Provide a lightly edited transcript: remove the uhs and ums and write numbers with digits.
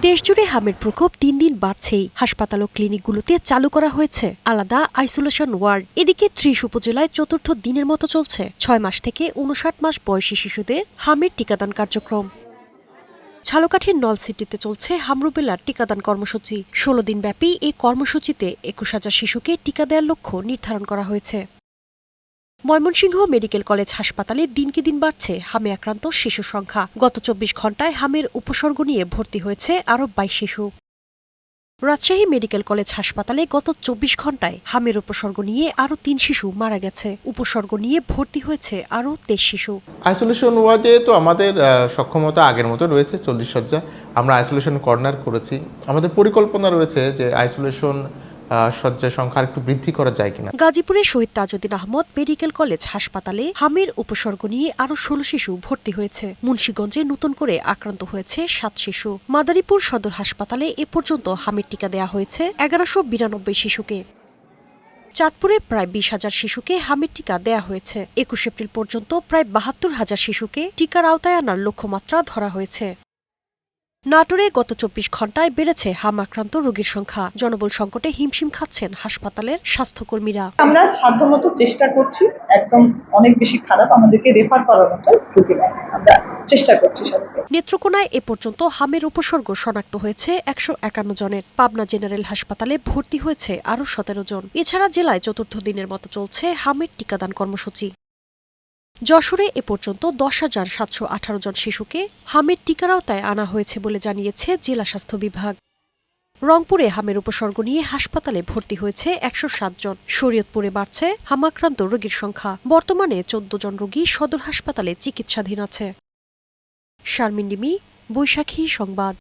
দেশজুড়ে হামের প্রকোপ দিন দিন বাড়ছেই। হাসপাতাল ও ক্লিনিকগুলোতে চালু করা হয়েছে আলাদা আইসোলেশন ওয়ার্ড। এদিকে ৩০ উপজেলায় চতুর্থ দিনের মতো চলছে ৬ মাস থেকে ৫৯ মাস বয়সী শিশুদের হামের টিকাদান কার্যক্রম। ঝালকাঠির নলসিটিতে চলছে হামরুবেলার টিকাদান কর্মসূচি। ১৬ দিন ব্যাপী এই কর্মসূচিতে ২১,০০০ শিশুকে টিকা দেওয়ার লক্ষ্য নির্ধারণ করা হয়েছে। ময়মনসিংহ মেডিকেল কলেজ হাসপাতালে দিনকে দিন বাড়ছে হামে আক্রান্ত শিশুর সংখ্যা। গত ২৪ ঘণ্টায় হামের উপসর্গ নিয়ে ভর্তি হয়েছে আরও ২২ শিশু। রাজশাহী মেডিকেল কলেজ হাসপাতালে গত ২৪ ঘণ্টায় হামের উপসর্গ নিয়ে আরও ৩ শিশু মারা গেছে। উপসর্গ নিয়ে ভর্তি হয়েছে আরও ২৩ শিশু। আইসোলেশন ওয়ার্ডে তো আমাদের সক্ষমতা আগের মতো রয়েছে ৪০ শয্যা। আমরা আইসোলেশন কর্নার করেছি। আমাদের পরিকল্পনা রয়েছে যে আইসোলেশন শয্যার সংখ্যা একটু বৃদ্ধি করা যায় কিনা। গাজীপুরের শহীদ তাজউদ্দিন আহমদ মেডিকেল কলেজ হাসপাতালে হামের উপসর্গ নিয়ে আরও ১৬ শিশু ভর্তি হয়েছে। মুন্সিগঞ্জে নতুন করে আক্রান্ত হয়েছে ৭ শিশু। মাদারীপুর সদর হাসপাতালে এ পর্যন্ত হামের টিকা দেওয়া হয়েছে ১১৯২ শিশুকে। চাঁদপুরে প্রায় ২০,০০০ শিশুকে হামের টিকা দেয়া হয়েছে। ২১ এপ্রিল পর্যন্ত প্রায় ৭২,০০০ শিশুকে টিকার আওতায় আনার লক্ষ্যমাত্রা ধরা হয়েছে। নাটোরে গত ২৪ ঘণ্টায় বেড়েছে হাম আক্রান্ত রোগীর সংখ্যা। জনবল সংকটে হিমশিম খাচ্ছেন হাসপাতালের স্বাস্থ্যকর্মীরা। আমরা সাধ্যমতো চেষ্টা করছি, একদম অনেক বেশি খারাপ আমাদেরকে রেফার করার মতো রোগী নেই, আমরা চেষ্টা করছি সবাইকে। নেত্রকোনায় এ পর্যন্ত হামের উপসর্গ শনাক্ত হয়েছে ১৫১ জনের। পাবনা জেনারেল হাসপাতালে ভর্তি হয়েছে আরও ১৭ জন। এছাড়া জেলায় চতুর্থ দিনের মতো চলছে হামের টিকাদান কর্মসূচি। যশোরে এ পর্যন্ত ১০,৭১৮ জন শিশুকে হামের টিকার আওতায় আনা হয়েছে বলে জানিয়েছে জেলা স্বাস্থ্য বিভাগ। রংপুরে হামের উপসর্গ নিয়ে হাসপাতালে ভর্তি হয়েছে ১০৭ জন। শরীয়তপুরে বাড়ছে হামাক্রান্ত রোগীর সংখ্যা। বর্তমানে ১৪ জন রোগী সদর হাসপাতালে চিকিৎসাধীন আছে। শারমিন ডিমি, বৈশাখী সংবাদ।